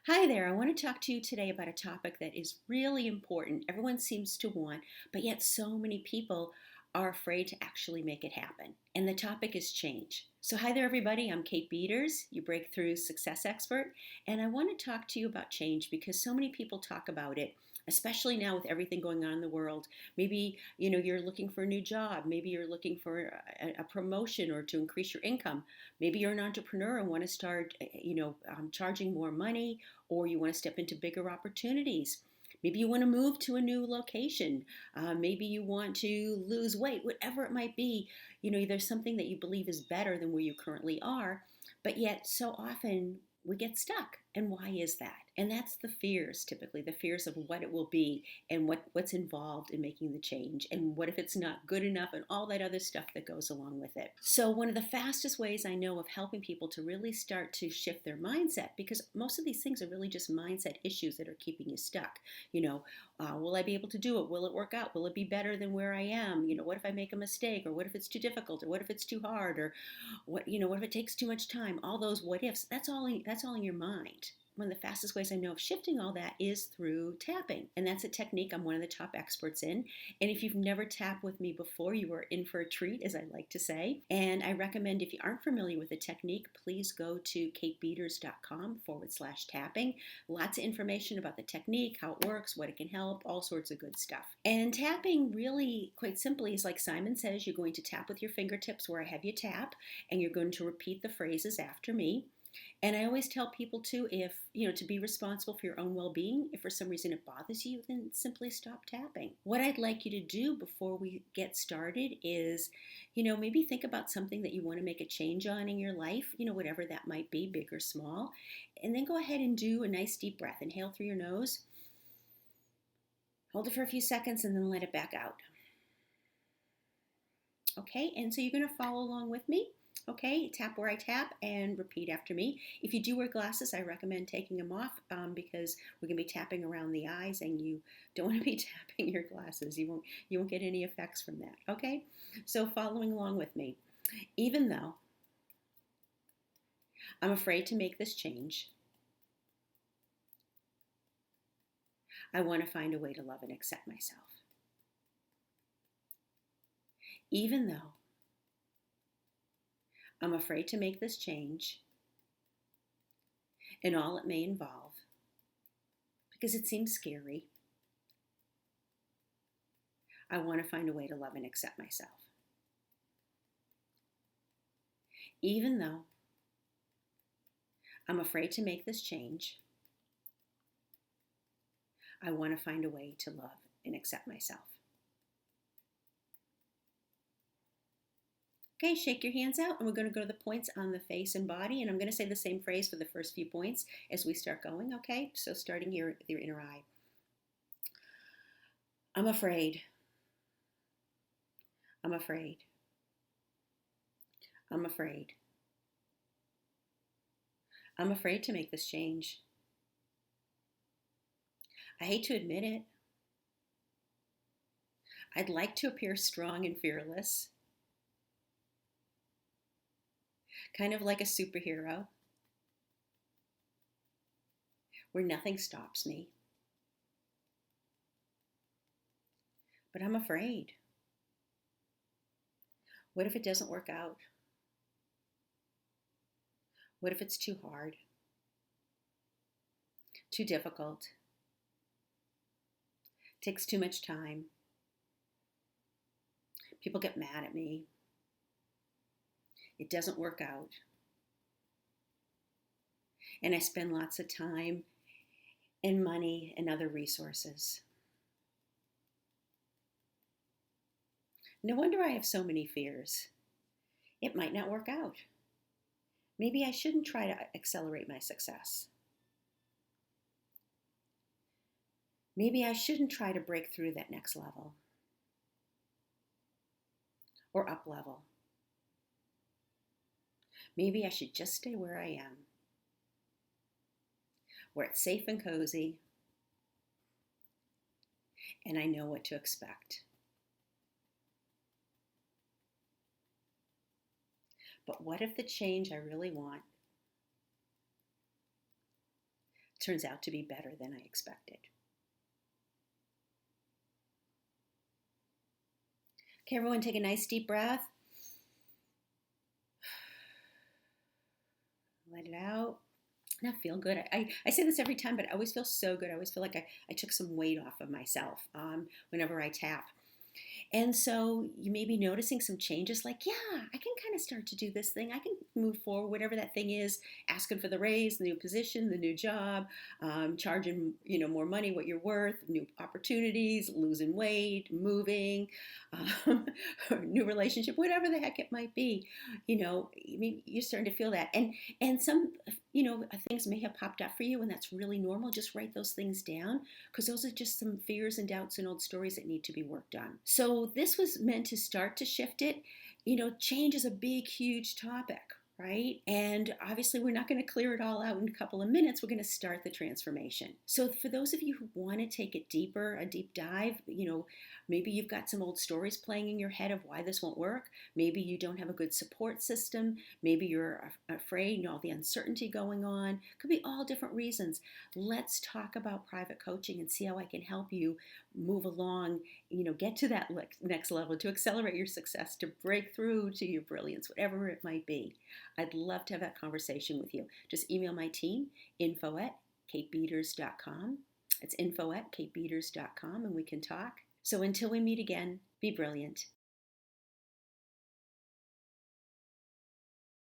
Hi there. I want to talk to you today about a topic that is really important. Everyone seems to want, but yet so many people are afraid to actually make it happen. And the topic is change. So, hi there, everybody. I'm Kate Beaters, your breakthrough success expert. And I want to talk to you about change because so many people talk about it, especially now with everything going on in the world. Maybe, you're looking for a new job. Maybe you're looking for a promotion or to increase your income. Maybe you're an entrepreneur and want to start, charging more money, or you want to step into bigger opportunities. Maybe you want to move to a new location. Maybe you want to lose weight, whatever it might be. There's something that you believe is better than where you currently are, but yet so often we get stuck. And why is that? And that's the fears, typically, the fears of what it will be and what's involved in making the change. And what if it's not good enough and all that other stuff that goes along with it. So, one of the fastest ways I know of helping people to really start to shift their mindset, because most of these things are really just mindset issues that are keeping you stuck. Will I be able to do it? Will it work out? Will it be better than where I am? What if I make a mistake? Or what if it's too difficult? Or what if it's too hard? Or what if it takes too much time? All those what ifs, that's all in your mind. One of the fastest ways I know of shifting all that is through tapping. And that's a technique I'm one of the top experts in. And if you've never tapped with me before, you are in for a treat, as I like to say. And I recommend, if you aren't familiar with the technique, please go to katebeaters.com/tapping. Lots of information about the technique, how it works, what it can help, all sorts of good stuff. And tapping, really, quite simply, is like Simon says, you're going to tap with your fingertips where I have you tap, and you're going to repeat the phrases after me. And I always tell people too, to be responsible for your own well-being. If for some reason it bothers you, then simply stop tapping. What I'd like you to do before we get started is, maybe think about something that you want to make a change on in your life, whatever that might be, big or small. And then go ahead and do a nice deep breath. Inhale through your nose. Hold it for a few seconds and then let it back out. Okay, and so you're going to follow along with me. Okay, tap where I tap and repeat after me. If you do wear glasses, I recommend taking them off because we're going to be tapping around the eyes, and you don't want to be tapping your glasses. You won't get any effects from that. Okay, so following along with me. Even though I'm afraid to make this change, I want to find a way to love and accept myself. Even though I'm afraid to make this change and all it may involve, because it seems scary, I want to find a way to love and accept myself. Even though I'm afraid to make this change, I want to find a way to love and accept myself. Okay, shake your hands out, and we're going to go to the points on the face and body, and I'm going to say the same phrase for the first few points as we start going, okay? So starting here with your inner eye. I'm afraid. I'm afraid. I'm afraid. I'm afraid to make this change. I hate to admit it. I'd like to appear strong and fearless, kind of like a superhero, where nothing stops me. But I'm afraid. What if it doesn't work out? What if it's too hard? Too difficult? Takes too much time? People get mad at me. It doesn't work out. And I spend lots of time and money and other resources. No wonder I have so many fears. It might not work out. Maybe I shouldn't try to accelerate my success. Maybe I shouldn't try to break through that next level or up level. Maybe I should just stay where I am, where it's safe and cozy, and I know what to expect. But what if the change I really want turns out to be better than I expected. Okay, everyone, take a nice deep breath. Let it out. And I feel good. I say this every time, but I always feel so good. I always feel like I took some weight off of myself whenever I tap. And so you may be noticing some changes like, yeah, I can kind of start to do this thing. I can move forward, whatever that thing is, asking for the raise, the new position, the new job, charging, more money, what you're worth, new opportunities, losing weight, moving, new relationship, whatever the heck it might be. You're starting to feel that. And some, things may have popped up for you, and that's really normal. Just write those things down because those are just some fears and doubts and old stories that need to be worked on. So this was meant to start to shift it. Change is a big, huge topic, right? And obviously we're not going to clear it all out in a couple of minutes. We're going to start the transformation. So for those of you who want to take it deeper, a deep dive, maybe you've got some old stories playing in your head of why this won't work. Maybe you don't have a good support system. Maybe you're afraid, all the uncertainty going on. Could be all different reasons. Let's talk about private coaching and see how I can help you move along, get to that next level, to accelerate your success, to break through to your brilliance, whatever it might be. I'd love to have that conversation with you. Just email my team, info@katebeaters.com. It's info@katebeaters.com, and we can talk. So until we meet again, be brilliant.